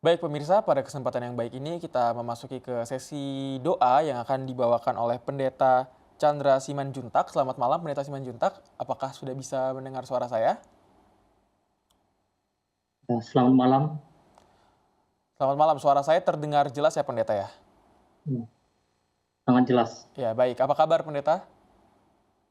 Baik pemirsa, pada kesempatan yang baik ini kita memasuki ke sesi doa yang akan dibawakan oleh Pendeta Chandra Simanjuntak. Selamat malam Pendeta Simanjuntak, apakah sudah bisa mendengar suara saya? Ya, selamat malam. Selamat malam, suara saya terdengar jelas ya Pendeta ya? Ya, sangat jelas. Ya baik, apa kabar Pendeta?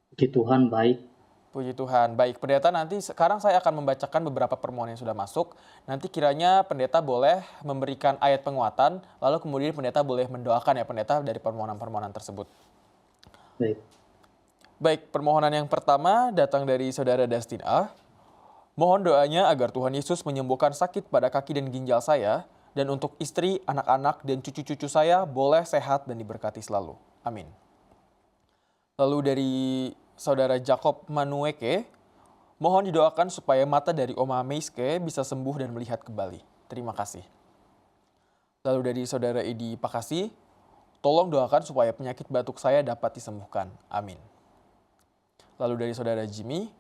Puji Tuhan baik. Puji Tuhan. Baik Pendeta, nanti sekarang saya akan membacakan beberapa permohonan yang sudah masuk. Nanti kiranya Pendeta boleh memberikan ayat penguatan, lalu kemudian Pendeta boleh mendoakan ya Pendeta dari permohonan-permohonan tersebut. Baik. Baik, permohonan yang pertama datang dari Saudara Dustin A. Mohon doanya agar Tuhan Yesus menyembuhkan sakit pada kaki dan ginjal saya, dan untuk istri, anak-anak, dan cucu-cucu saya boleh sehat dan diberkati selalu. Amin. Lalu dari Saudara Jacob Manueke, mohon didoakan supaya mata dari Oma Meiske bisa sembuh dan melihat kembali. Terima kasih. Lalu dari Saudara Edi Pakasi, tolong doakan supaya penyakit batuk saya dapat disembuhkan. Amin. Lalu dari Saudara Jimmy,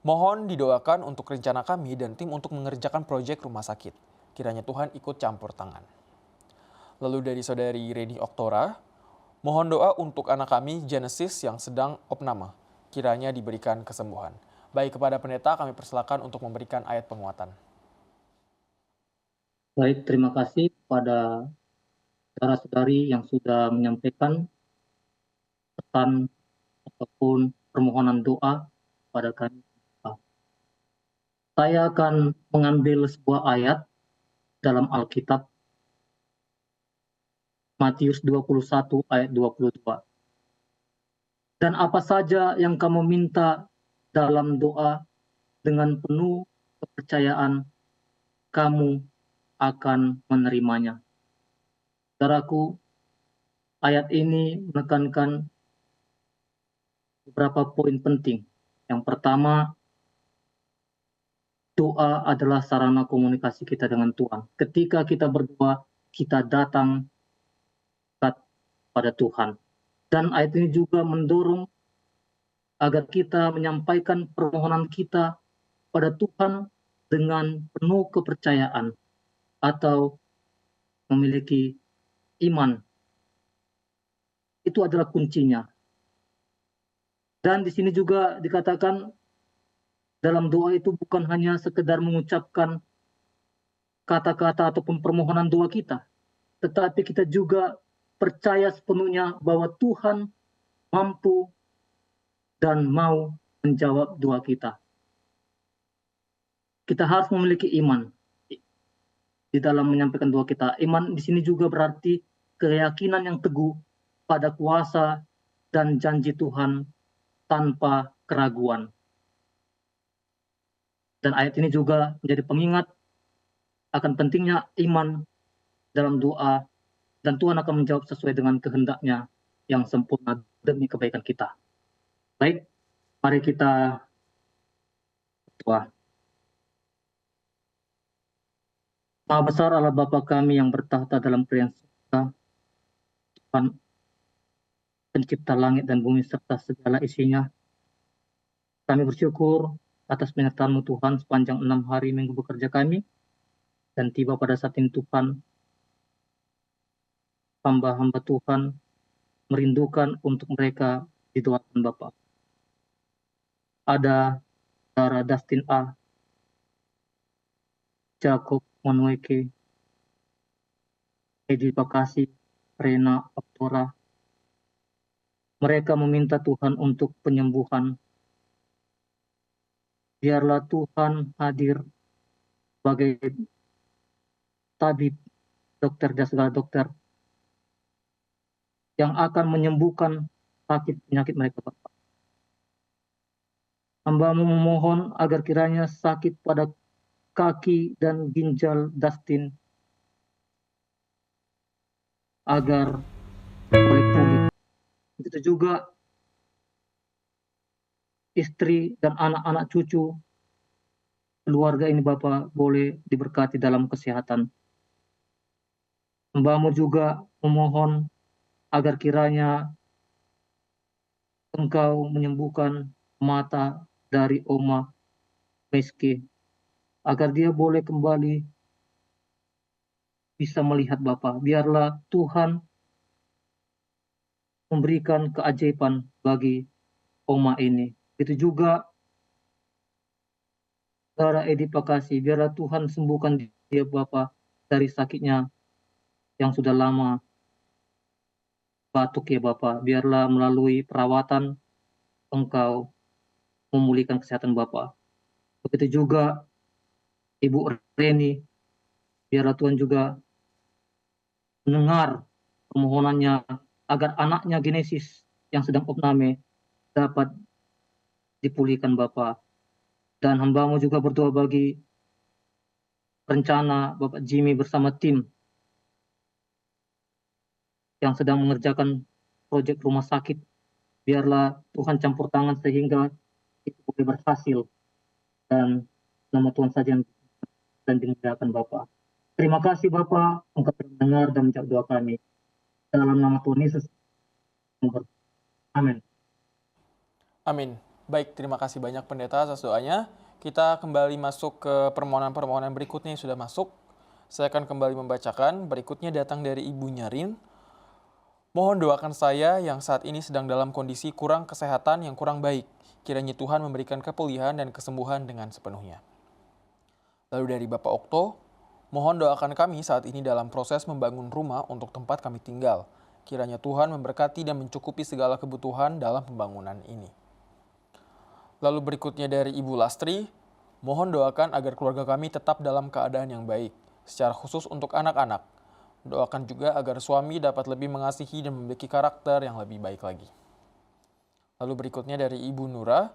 mohon didoakan untuk rencana kami dan tim untuk mengerjakan proyek rumah sakit. Kiranya Tuhan ikut campur tangan. Lalu dari Saudari Reni Oktora, mohon doa untuk anak kami Genesis yang sedang opname. Kiranya diberikan kesembuhan. Baik, kepada pendeta kami persilakan untuk memberikan ayat penguatan. Baik, terima kasih kepada saudara-saudari yang sudah menyampaikan pesan ataupun permohonan doa pada kami. Saya akan mengambil sebuah ayat dalam Alkitab, Matius 21 ayat 22. Dan apa saja yang kamu minta dalam doa dengan penuh kepercayaan, kamu akan menerimanya. Saudaraku, ayat ini menekankan beberapa poin penting. Yang pertama, doa adalah sarana komunikasi kita dengan Tuhan. Ketika kita berdoa, kita datang pada Tuhan. Dan ayat ini juga mendorong agar kita menyampaikan permohonan kita pada Tuhan dengan penuh kepercayaan atau memiliki iman. Itu adalah kuncinya. Dan di sini juga dikatakan dalam doa itu bukan hanya sekedar mengucapkan kata-kata ataupun permohonan doa kita, tetapi kita juga percaya sepenuhnya bahwa Tuhan mampu dan mau menjawab doa kita. Kita harus memiliki iman di dalam menyampaikan doa kita. Iman di sini juga berarti keyakinan yang teguh pada kuasa dan janji Tuhan tanpa keraguan. Dan ayat ini juga menjadi pengingat akan pentingnya iman dalam doa, dan Tuhan akan menjawab sesuai dengan kehendak-Nya yang sempurna demi kebaikan kita. Baik, mari kita berdoa. Maha besar Allah Bapa kami yang bertahta dalam kerajaan surga, Tuhan pencipta langit dan bumi serta segala isinya. Kami bersyukur atas penyertaan-Mu Tuhan sepanjang 6 hari minggu bekerja kami, dan tiba pada saat ini Tuhan, hamba-hamba Tuhan merindukan untuk mereka didoakan Bapa. Ada saudara Dustin A, Jacob Monweke, Edi Pakasi, Rena Oktora. Mereka meminta Tuhan untuk penyembuhan. Biarlah Tuhan hadir sebagai tabib, dokter dan segala dokter yang akan menyembuhkan sakit penyakit mereka, Bapak. Hamba-Mu memohon agar kiranya sakit pada kaki dan ginjal Dustin agar boleh pulih. Begitu juga istri dan anak-anak cucu keluarga ini Bapak boleh diberkati dalam kesehatan. Hamba-Mu juga memohon agar kiranya Engkau menyembuhkan mata dari Oma Meski, agar dia boleh kembali bisa melihat Bapa. Biarlah Tuhan memberikan keajaiban bagi Oma ini. Itu juga saudara Edi Pakasi, biarlah Tuhan sembuhkan dia Bapa dari sakitnya yang sudah lama batuk ya Bapa. Biarlah melalui perawatan Engkau memulihkan kesehatan Bapa. Begitu juga Ibu Reni, biarlah Tuhan juga mendengar permohonannya agar anaknya Genesis yang sedang opname dapat dipulihkan Bapa. Dan hamba-Mu juga berdoa bagi rencana Bapak Jimmy bersama tim yang sedang mengerjakan proyek rumah sakit. Biarlah Tuhan campur tangan sehingga itu boleh berhasil dan nama Tuhan saja yang dan dimuliakan Bapak. Terima kasih Bapak, Engkau mendengar dan menjawab doa kami. Dalam nama Tuhan Yesus. Amin. Amin. Baik, terima kasih banyak pendeta atas doanya. Kita kembali masuk ke permohonan-permohonan berikutnya yang sudah masuk. Saya akan kembali membacakan. Berikutnya datang dari Ibu Nyarin. Mohon doakan saya yang saat ini sedang dalam kondisi kurang kesehatan yang kurang baik. Kiranya Tuhan memberikan kepulihan dan kesembuhan dengan sepenuhnya. Lalu dari Bapak Okto, mohon doakan kami saat ini dalam proses membangun rumah untuk tempat kami tinggal. Kiranya Tuhan memberkati dan mencukupi segala kebutuhan dalam pembangunan ini. Lalu berikutnya dari Ibu Lastri, mohon doakan agar keluarga kami tetap dalam keadaan yang baik, secara khusus untuk anak-anak. Doakan juga agar suami dapat lebih mengasihi dan memiliki karakter yang lebih baik lagi. Lalu berikutnya dari Ibu Nura,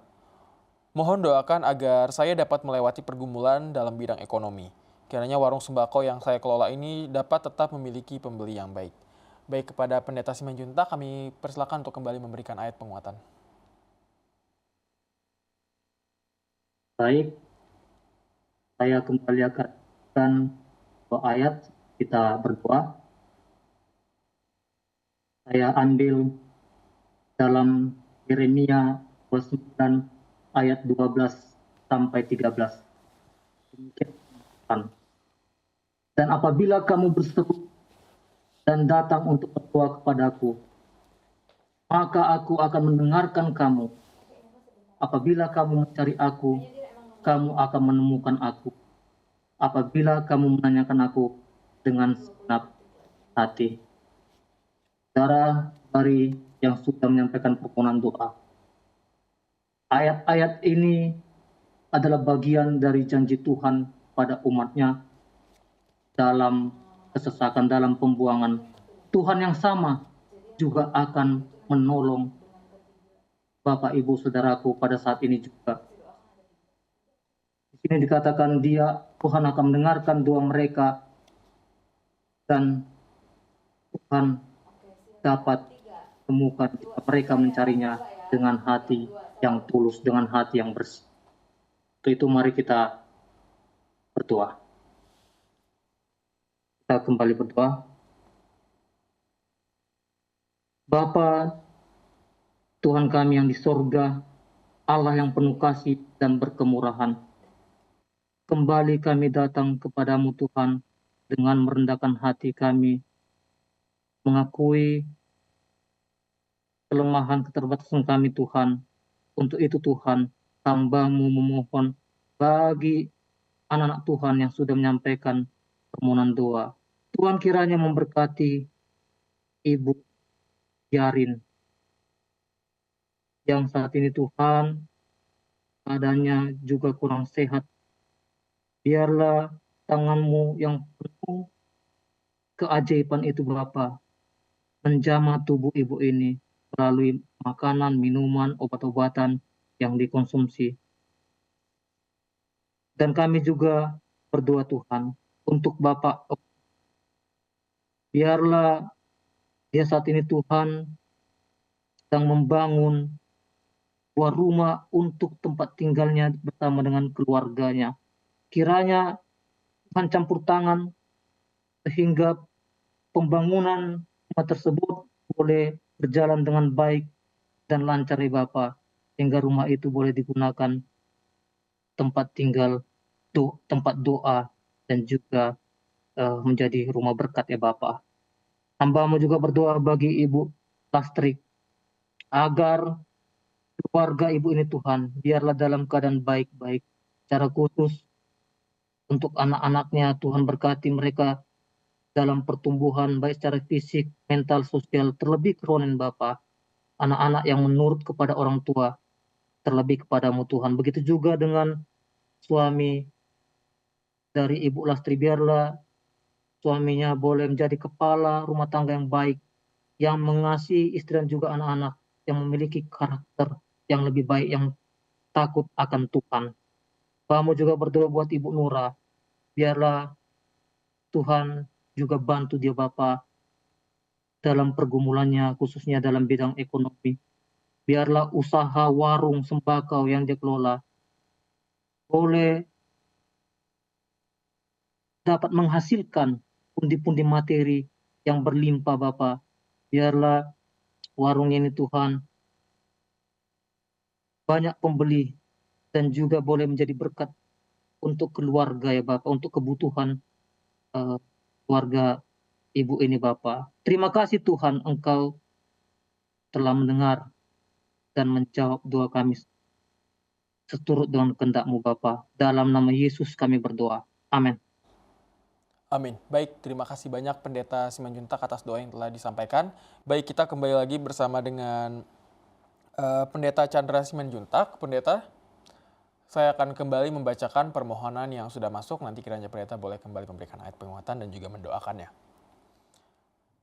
mohon doakan agar saya dapat melewati pergumulan dalam bidang ekonomi. Kiranya warung sembako yang saya kelola ini dapat tetap memiliki pembeli yang baik. Baik, kepada Pendeta Simanjuntak kami persilakan untuk kembali memberikan ayat penguatan. Baik, saya kembali akan ayat, kita berdoa. Saya ambil dalam Yeremia 29 ayat 12 sampai 13. Dan apabila kamu berseru dan datang untuk berdoa kepadaku, maka aku akan mendengarkan kamu. Apabila kamu mencari aku, kamu akan menemukan aku. Apabila kamu menanyakan aku dengan segenap hati. Saudara dari yang sudah menyampaikan permohonan doa. Ayat-ayat ini adalah bagian dari janji Tuhan pada umatnya dalam kesesakan, dalam pembuangan. Tuhan yang sama juga akan menolong Bapak, Ibu, Saudaraku pada saat ini juga. Di sini dikatakan Tuhan akan mendengarkan doa mereka dan Tuhan dapat temukan jika mereka mencarinya dengan hati yang tulus, dengan hati yang bersih. Untuk itu mari kita berdoa. Kita kembali berdoa. Bapa, Tuhan kami yang di sorga, Allah yang penuh kasih dan berkemurahan. Kembali kami datang kepadamu Tuhan dengan merendahkan hati kami, mengakui kelemahan keterbatasan kami Tuhan. Untuk itu Tuhan, hamba-Mu memohon bagi anak-anak Tuhan yang sudah menyampaikan permohonan doa. Tuhan kiranya memberkati Ibu Yarin yang saat ini Tuhan keadaannya juga kurang sehat. Biarlah tangan-Mu yang penuh keajaiban itu Bapa menjamah tubuh ibu ini melalui makanan, minuman, obat-obatan yang dikonsumsi. Dan kami juga berdoa Tuhan untuk Bapak. Biarlah dia saat ini Tuhan sedang membangun sebuah rumah untuk tempat tinggalnya bersama dengan keluarganya. Kiranya Tuhan campur tangan sehingga pembangunan rumah tersebut boleh berjalan dengan baik dan lancar ya Bapak. Sehingga rumah itu boleh digunakan tempat tinggal, tempat doa dan juga menjadi rumah berkat ya Bapa. Hamba-Mu juga berdoa bagi Ibu Lastri agar keluarga Ibu ini Tuhan, biarlah dalam keadaan baik-baik. Secara khusus untuk anak-anaknya, Tuhan berkati mereka dalam pertumbuhan baik secara fisik, mental, sosial, terlebih keronen Bapa, anak-anak yang menurut kepada orang tua, terlebih kepadamu Tuhan. Begitu juga dengan suami dari Ibu Lastri, biarlah suaminya boleh menjadi kepala rumah tangga yang baik, yang mengasihi istri dan juga anak-anak, yang memiliki karakter yang lebih baik, yang takut akan Tuhan. Kamu juga berdoa buat Ibu Nura, biarlah Tuhan juga bantu dia Bapa dalam pergumulannya, khususnya dalam bidang ekonomi. Biarlah usaha warung sembako yang dia kelola boleh dapat menghasilkan pundi-pundi materi yang berlimpah Bapa. Biarlah warung ini Tuhan banyak pembeli dan juga boleh menjadi berkat untuk keluarga ya Bapak, untuk kebutuhan uh, keluarga ibu ini Bapak. Terima kasih Tuhan Engkau telah mendengar dan menjawab doa kami seturut dengan kehendak-Mu Bapa. Dalam nama Yesus kami berdoa. Amin. Amin. Baik, terima kasih banyak Pendeta Simanjuntak atas doa yang telah disampaikan. Baik, kita kembali lagi bersama dengan Pendeta Chandra Simanjuntak. Pendeta, saya akan kembali membacakan permohonan yang sudah masuk. Nanti kiranya pendeta boleh kembali memberikan ayat penguatan dan juga mendoakannya.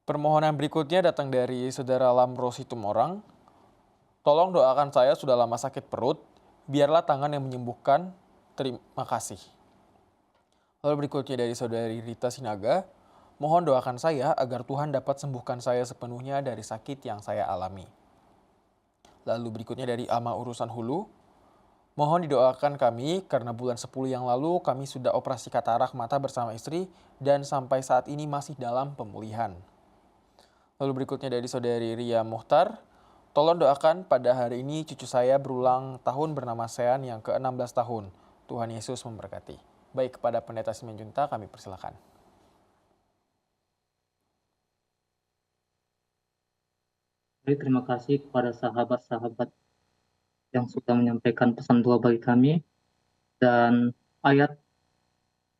Permohonan berikutnya datang dari Saudara Lamro Situmorang. Tolong doakan saya, sudah lama sakit perut. Biarlah tangan yang menyembuhkan. Terima kasih. Lalu berikutnya dari Saudari Rita Sinaga. Mohon doakan saya agar Tuhan dapat sembuhkan saya sepenuhnya dari sakit yang saya alami. Lalu berikutnya dari Ama Urusan Hulu. Mohon didoakan kami karena bulan 10 yang lalu kami sudah operasi katarak mata bersama istri dan sampai saat ini masih dalam pemulihan. Lalu berikutnya dari Saudari Ria Muhtar. Tolong doakan pada hari ini cucu saya berulang tahun bernama Sean yang ke-16 tahun. Tuhan Yesus memberkati. Baik, kepada Pendeta Simanjuntak kami persilakan. Terima kasih kepada sahabat-sahabat yang sudah menyampaikan pesan doa bagi kami. Dan ayat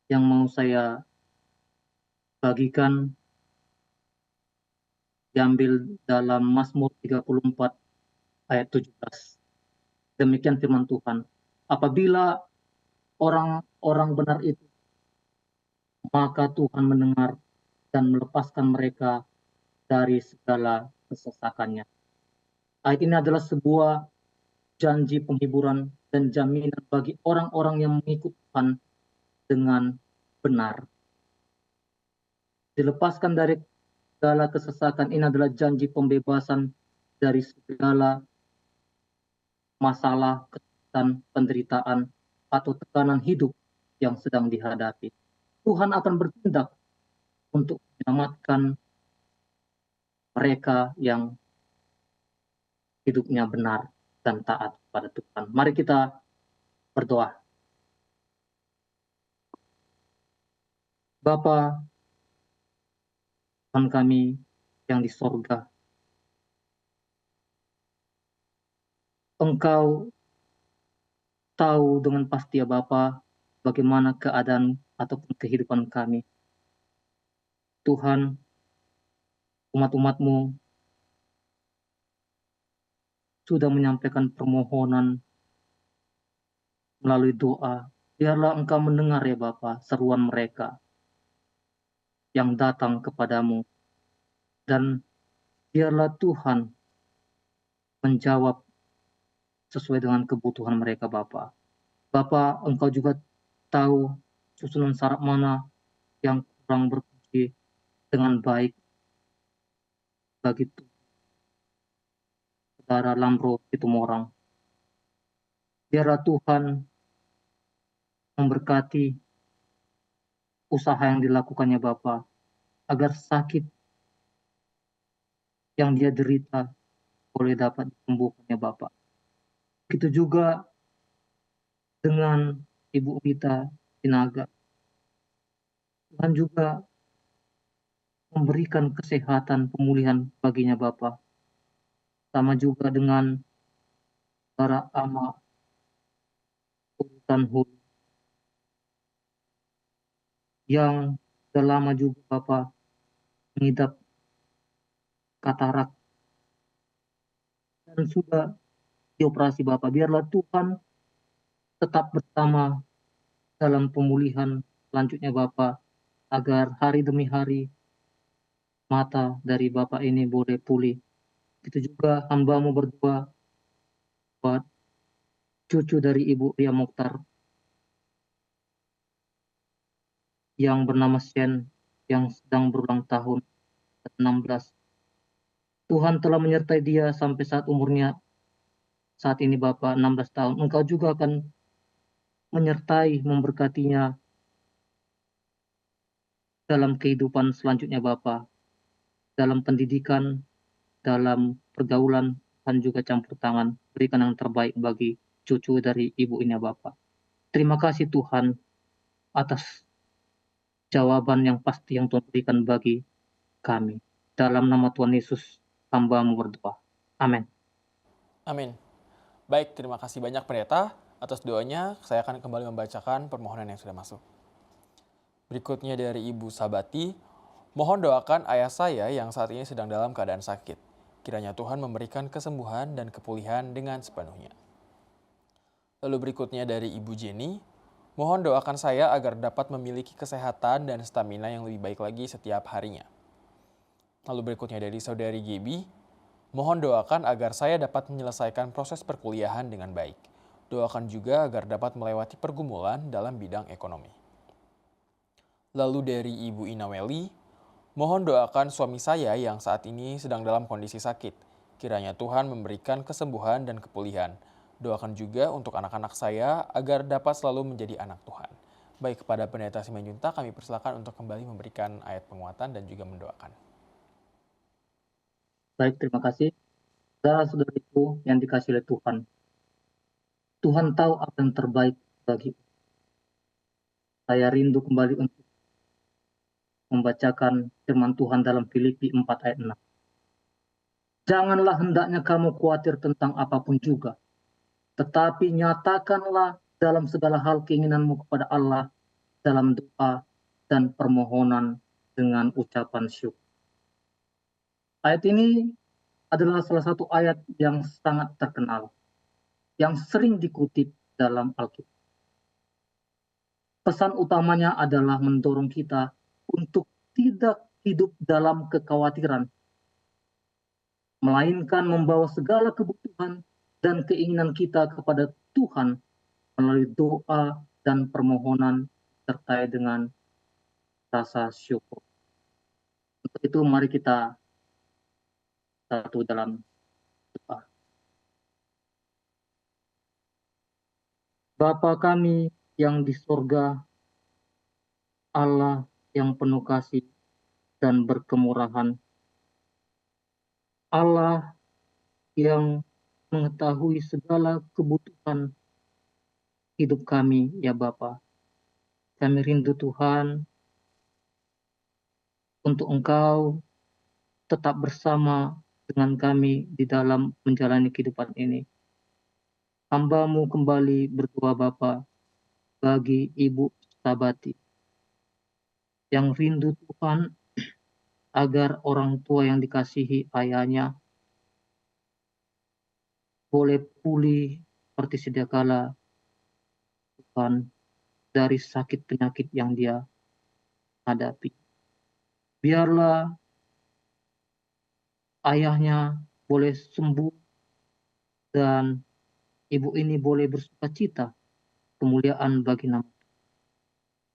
yang mau saya bagikan diambil dalam Mazmur 34 ayat 17. Demikian firman Tuhan. Apabila orang-orang benar itu, maka Tuhan mendengar dan melepaskan mereka dari segala kesesakannya. Ayat ini adalah sebuah janji penghiburan dan jaminan bagi orang-orang yang mengikut Tuhan dengan benar. Dilepaskan dari segala kesesakan ini adalah janji pembebasan dari segala masalah, kesulitan, penderitaan, atau tekanan hidup yang sedang dihadapi. Tuhan akan bertindak untuk menyelamatkan mereka yang hidupnya benar dan taat kepada Tuhan. Mari kita berdoa. Bapa Tuhan kami yang di sorga, Engkau tahu dengan pasti ya Bapa bagaimana keadaan ataupun kehidupan kami. Tuhan, umat-umat-Mu sudah menyampaikan permohonan melalui doa. Biarlah Engkau mendengar ya Bapa seruan mereka yang datang kepadamu. Dan biarlah Tuhan menjawab sesuai dengan kebutuhan mereka Bapa. Bapa, Engkau juga tahu susunan syarat mana yang kurang berfungsi dengan baik bagi saudara Lamro Situmorang. Biarlah Tuhan memberkati usaha yang dilakukannya Bapa, agar sakit yang dia derita boleh dapat disembuhkannya Bapa. Begitu juga dengan Ibu Rita Sinaga. Tuhan juga memberikan kesehatan pemulihan baginya Bapa. Sama juga dengan para ama urutan hulu yang sudah lama juga Bapa mengidap katarak dan sudah dioperasi Bapa. Biarlah Tuhan tetap bersama dalam pemulihan selanjutnya Bapa, agar hari demi hari mata dari Bapak ini boleh pulih. Itu juga hamba-Mu berdoa buat cucu dari Ibu Ria Mokhtar yang bernama Shen yang sedang berulang tahun 16. Tuhan telah menyertai dia sampai saat umurnya saat ini Bapak 16 tahun. Engkau juga akan menyertai, memberkatinya dalam kehidupan selanjutnya Bapak, dalam pendidikan, dalam pergaulan, dan juga campur tangan. Berikan yang terbaik bagi cucu dari ibu ini Bapak. Terima kasih Tuhan atas jawaban yang pasti yang Tuhan berikan bagi kami. Dalam nama Tuhan Yesus, hamba-Mu berdoa. Amin. Amin. Baik, terima kasih banyak pendeta. Atas doanya, saya akan kembali membacakan permohonan yang sudah masuk. Berikutnya dari Ibu Sabati, mohon doakan ayah saya yang saat ini sedang dalam keadaan sakit. Kiranya Tuhan memberikan kesembuhan dan kepulihan dengan sepenuhnya. Lalu berikutnya dari Ibu Jenny, mohon doakan saya agar dapat memiliki kesehatan dan stamina yang lebih baik lagi setiap harinya. Lalu berikutnya dari Saudari Gebi, mohon doakan agar saya dapat menyelesaikan proses perkuliahan dengan baik. Doakan juga agar dapat melewati pergumulan dalam bidang ekonomi. Lalu dari Ibu Inaweli, mohon doakan suami saya yang saat ini sedang dalam kondisi sakit. Kiranya Tuhan memberikan kesembuhan dan kepulihan. Doakan juga untuk anak-anak saya agar dapat selalu menjadi anak Tuhan. Baik, kepada Pendeta Simanjuntak kami persilakan untuk kembali memberikan ayat penguatan dan juga mendoakan. Baik, terima kasih. Saudara-saudariku yang dikasihi oleh Tuhan. Tuhan tahu apa yang terbaik bagi saya. Rindu kembali untuk membacakan firman Tuhan dalam Filipi 4 ayat 6. Janganlah hendaknya kamu khawatir tentang apapun juga, tetapi nyatakanlah dalam segala hal keinginanmu kepada Allah dalam doa dan permohonan dengan ucapan syukur. Ayat ini adalah salah satu ayat yang sangat terkenal, yang sering dikutip dalam Alkitab. Pesan utamanya adalah mendorong kita untuk tidak hidup dalam kekhawatiran, melainkan membawa segala kebutuhan dan keinginan kita kepada Tuhan melalui doa dan permohonan serta dengan rasa syukur. Untuk itu mari kita satu dalam doa. Bapa kami yang di sorga, Allah yang penuh kasih dan berkemurahan, Allah yang mengetahui segala kebutuhan hidup kami, ya Bapa. Kami rindu Tuhan untuk Engkau tetap bersama dengan kami di dalam menjalani kehidupan ini. Hamba-Mu kembali berdoa Bapa bagi Ibu Sabati yang rindu Tuhan agar orang tua yang dikasihi ayahnya boleh pulih seperti sedia kala Tuhan dari sakit penyakit yang dia hadapi. Biarlah ayahnya boleh sembuh dan ibu ini boleh bersukacita, kemuliaan bagi nama.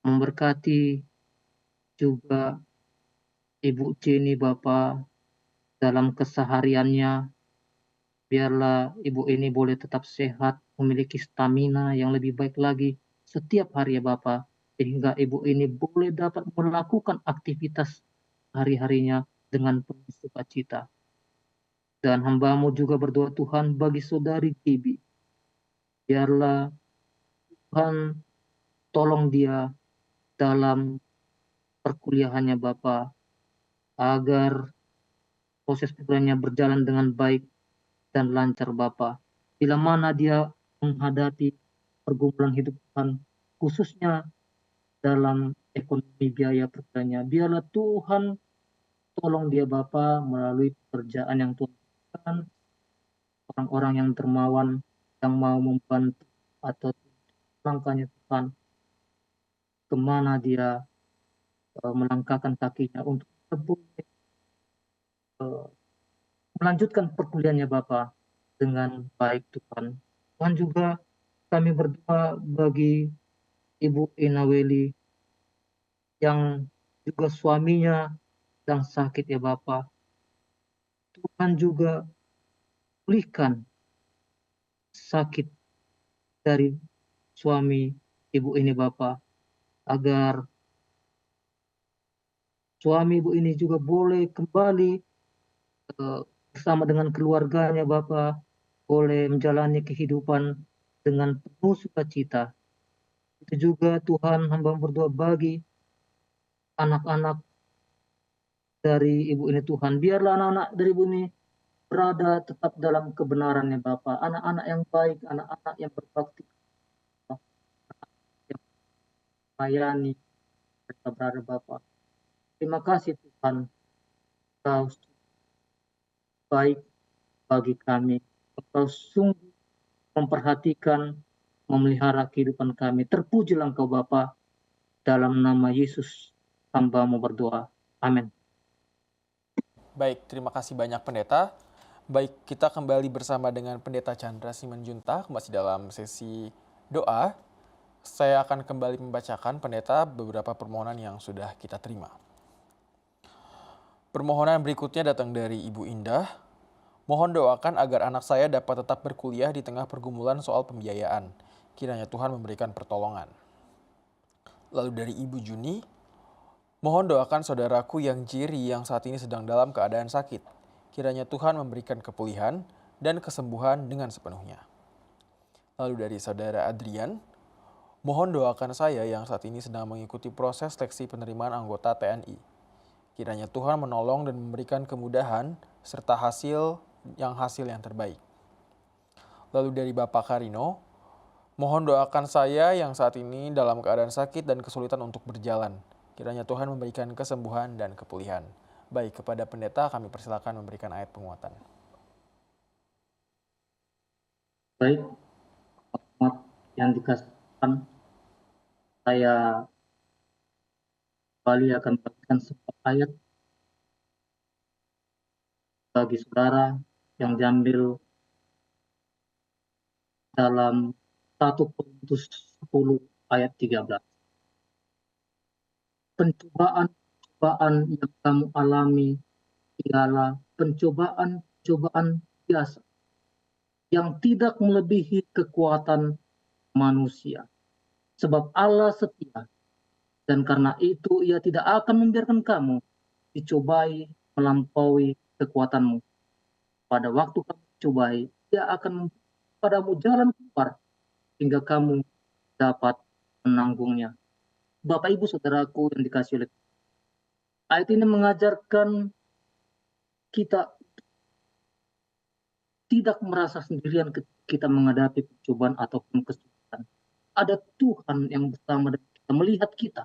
Memberkati juga Ibu Jenny Bapa dalam kesehariannya. Biarlah ibu ini boleh tetap sehat, memiliki stamina yang lebih baik lagi setiap hari ya Bapa, sehingga ibu ini boleh dapat melakukan aktivitas hari-harinya dengan penuh sukacita. Dan hamba-Mu juga berdoa Tuhan bagi saudari Tibi. Biarlah Tuhan tolong dia dalam perkuliahannya Bapa, agar proses perkuliahannya berjalan dengan baik dan lancar Bapa. Bila mana dia menghadapi pergumulan hidup Tuhan, khususnya dalam ekonomi biaya perkuliahannya, biarlah Tuhan tolong dia Bapa melalui pekerjaan yang Tuhan berikan, orang-orang yang dermawan yang mau membantu atau langkahnya Tuhan, kemana dia melangkahkan kakinya untuk boleh melanjutkan perkuliahannya Bapa dengan baik Tuhan. Tuhan juga kami berdoa bagi Ibu Inaweli yang juga suaminya sedang sakit ya Bapa. Tuhan juga pulihkan sakit dari suami ibu ini Bapa, agar suami ibu ini juga boleh kembali bersama dengan keluarganya Bapa, boleh menjalani kehidupan dengan penuh sukacita. Itu juga Tuhan hamba berdoa bagi anak-anak dari ibu ini Tuhan. Biarlah anak-anak dari ibu ini berada tetap dalam kebenarannya Bapa. Anak-anak yang baik, anak-anak yang berbakti, yang melayani mereka berada Bapa. Terima kasih Tuhan, Kau baik bagi kami. Kau sungguh memperhatikan, memelihara kehidupan kami. Terpujilah Engkau Bapa, dalam nama Yesus hamba-Mu berdoa. Amin. Baik, terima kasih banyak Pendeta. Baik, kita kembali bersama dengan Pendeta Chandra Simanjuntak masih dalam sesi doa. Saya akan kembali membacakan Pendeta beberapa permohonan yang sudah kita terima. Permohonan berikutnya datang dari Ibu Indah. Mohon doakan agar anak saya dapat tetap berkuliah di tengah pergumulan soal pembiayaan. Kiranya Tuhan memberikan pertolongan. Lalu dari Ibu Juni, mohon doakan saudaraku yang Jiri yang saat ini sedang dalam keadaan sakit. Kiranya Tuhan memberikan kepulihan dan kesembuhan dengan sepenuhnya. Lalu dari saudara Adrian, mohon doakan saya yang saat ini sedang mengikuti proses seleksi penerimaan anggota TNI. Kiranya Tuhan menolong dan memberikan kemudahan serta hasil yang terbaik. Lalu dari Bapak Karino, mohon doakan saya yang saat ini dalam keadaan sakit dan kesulitan untuk berjalan. Kiranya Tuhan memberikan kesembuhan dan kepulihan. Baik, kepada pendeta kami persilakan memberikan ayat penguatan. Baik, yang dikasihkan, saya kembali akan memberikan sebuah ayat bagi saudara yang diambil dalam 1 Korintus 10 ayat 13. Pencobaan-pencobaan yang kamu alami ialah pencobaan-pencobaan biasa yang tidak melebihi kekuatan manusia. Sebab Allah setia, dan karena itu Ia tidak akan membiarkan kamu dicobai melampaui kekuatanmu. Pada waktu kamu dicobai, Ia akan padamu jalan keluar hingga kamu dapat menanggungnya. Bapak Ibu Saudaraku yang dikasihi oleh Tuhan, ayat ini mengajarkan kita tidak merasa sendirian ketika kita menghadapi pencobaan ataupun kesulitan. Ada Tuhan yang bersama dengan kita, melihat kita.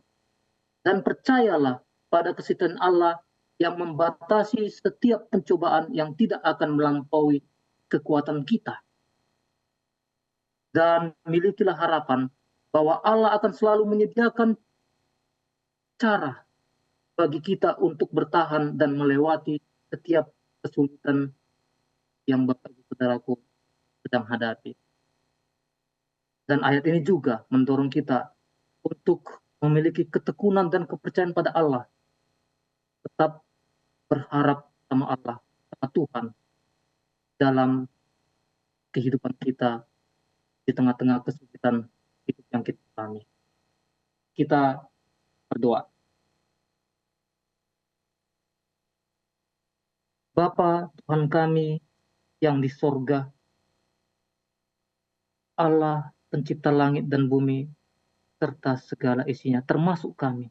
Dan percayalah pada kesetiaan Allah yang membatasi setiap pencobaan yang tidak akan melampaui kekuatan kita. Dan milikilah harapan bahwa Allah akan selalu menyediakan cara bagi kita untuk bertahan dan melewati setiap kesulitan yang Bapak Ibu Saudaraku sedang hadapi. Dan ayat ini juga mendorong kita untuk memiliki ketekunan dan kepercayaan pada Allah. Tetap berharap sama Allah, sama Tuhan dalam kehidupan kita di tengah-tengah kesulitan hidup yang kita alami. Kita berdoa. Bapa Tuhan kami yang di sorga, Allah pencipta langit dan bumi, serta segala isinya, termasuk kami.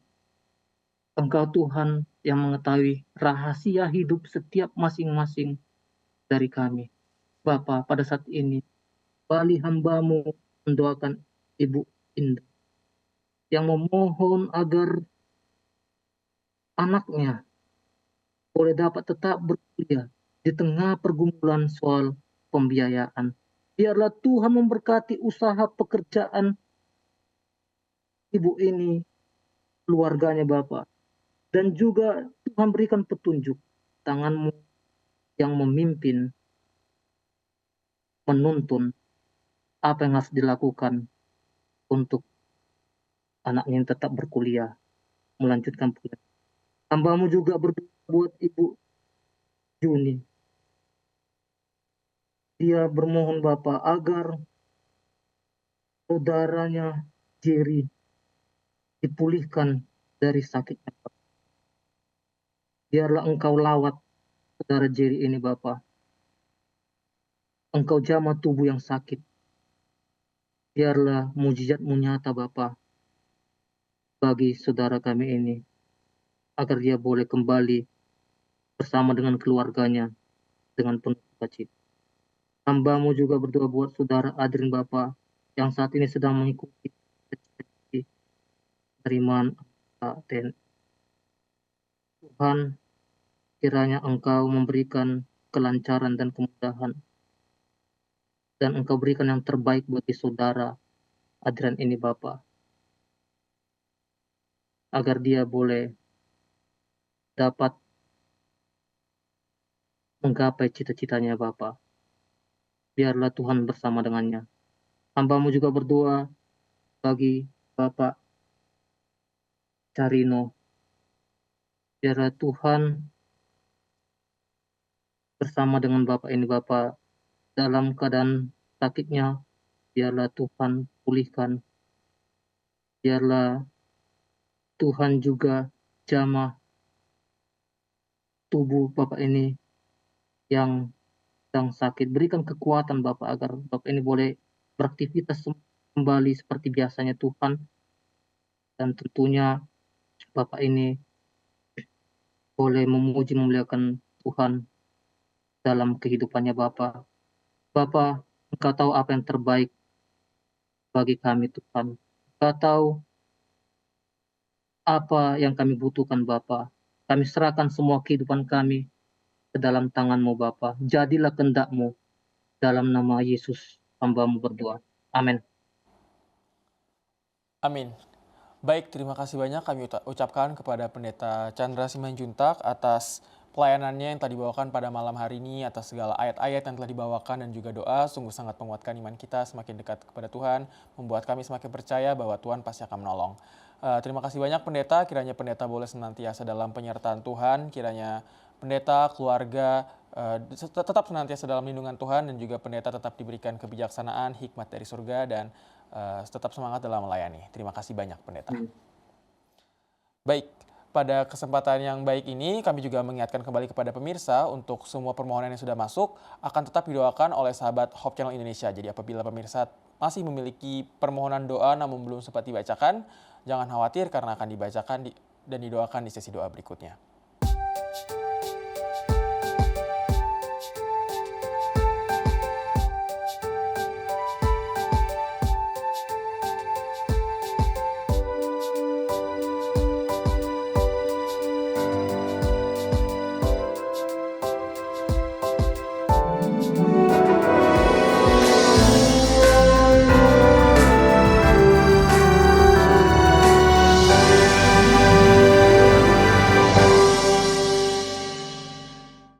Engkau Tuhan yang mengetahui rahasia hidup setiap masing-masing dari kami. Bapa, pada saat ini, kembali hamba-Mu mendoakan Ibu Indah yang memohon agar anaknya boleh dapat tetap berkuliah di tengah pergumulan soal pembiayaan. Biarlah Tuhan memberkati usaha pekerjaan ibu ini, keluarganya Bapak. Dan juga Tuhan berikan petunjuk tangan-Mu yang memimpin, menuntun apa yang harus dilakukan untuk anaknya yang tetap berkuliah, melanjutkan kuliah. Hamba-Mu juga berdoa buat Ibu Juni. Dia bermohon Bapak agar saudaranya Jerry dipulihkan dari sakitnya. Biarlah Engkau lawat saudara Jerry ini Bapak. Engkau jamah tubuh yang sakit. Biarlah mujizat-Mu nyata Bapak bagi saudara kami ini, agar dia boleh kembali bersama dengan keluarganya dengan penuh sukacita. Hamba-Mu juga berdoa buat saudara Adrin Bapak yang saat ini sedang mengikuti penerimaan TNI. Tuhan, kiranya Engkau memberikan kelancaran dan kemudahan, dan Engkau berikan yang terbaik bagi saudara Adrian ini Bapak, agar dia boleh dapat menggapai cita-citanya Bapak. Biarlah Tuhan bersama dengannya. Hamba-Mu juga berdoa bagi Bapak Carino. Biarlah Tuhan bersama dengan Bapak ini Bapak dalam keadaan sakitnya. Biarlah Tuhan pulihkan. Biarlah Tuhan juga jamah tubuh Bapak ini yang sedang sakit. Berikan kekuatan Bapak agar Bapak ini boleh beraktivitas kembali seperti biasanya Tuhan. Dan tentunya Bapak ini boleh memuji memuliakan Tuhan dalam kehidupannya Bapak. Bapak, Engkau tahu apa yang terbaik bagi kami Tuhan. Engkau tahu apa yang kami butuhkan Bapak. Kami serahkan semua kehidupan kami ke dalam tangan-Mu Bapa. Jadilah kehendak-Mu, dalam nama Yesus hamba-Mu berdoa. Amin. Amin. Baik, terima kasih banyak kami ucapkan kepada Pendeta Chandra Simanjuntak atas pelayanannya yang telah dibawakan pada malam hari ini, atas segala ayat-ayat yang telah dibawakan dan juga doa. Sungguh sangat menguatkan iman kita semakin dekat kepada Tuhan, membuat kami semakin percaya bahwa Tuhan pasti akan menolong. Terima kasih banyak Pendeta, kiranya Pendeta boleh senantiasa dalam penyertaan Tuhan, kiranya Pendeta, keluarga, tetap senantiasa dalam lindungan Tuhan, dan juga Pendeta tetap diberikan kebijaksanaan, hikmat dari surga, dan tetap semangat dalam melayani. Terima kasih banyak Pendeta. Baik, pada kesempatan yang baik ini kami juga mengingatkan kembali kepada pemirsa untuk semua permohonan yang sudah masuk akan tetap didoakan oleh sahabat Hope Channel Indonesia. Jadi apabila pemirsa masih memiliki permohonan doa namun belum sempat dibacakan, jangan khawatir karena akan dibacakan dan didoakan di sesi doa berikutnya.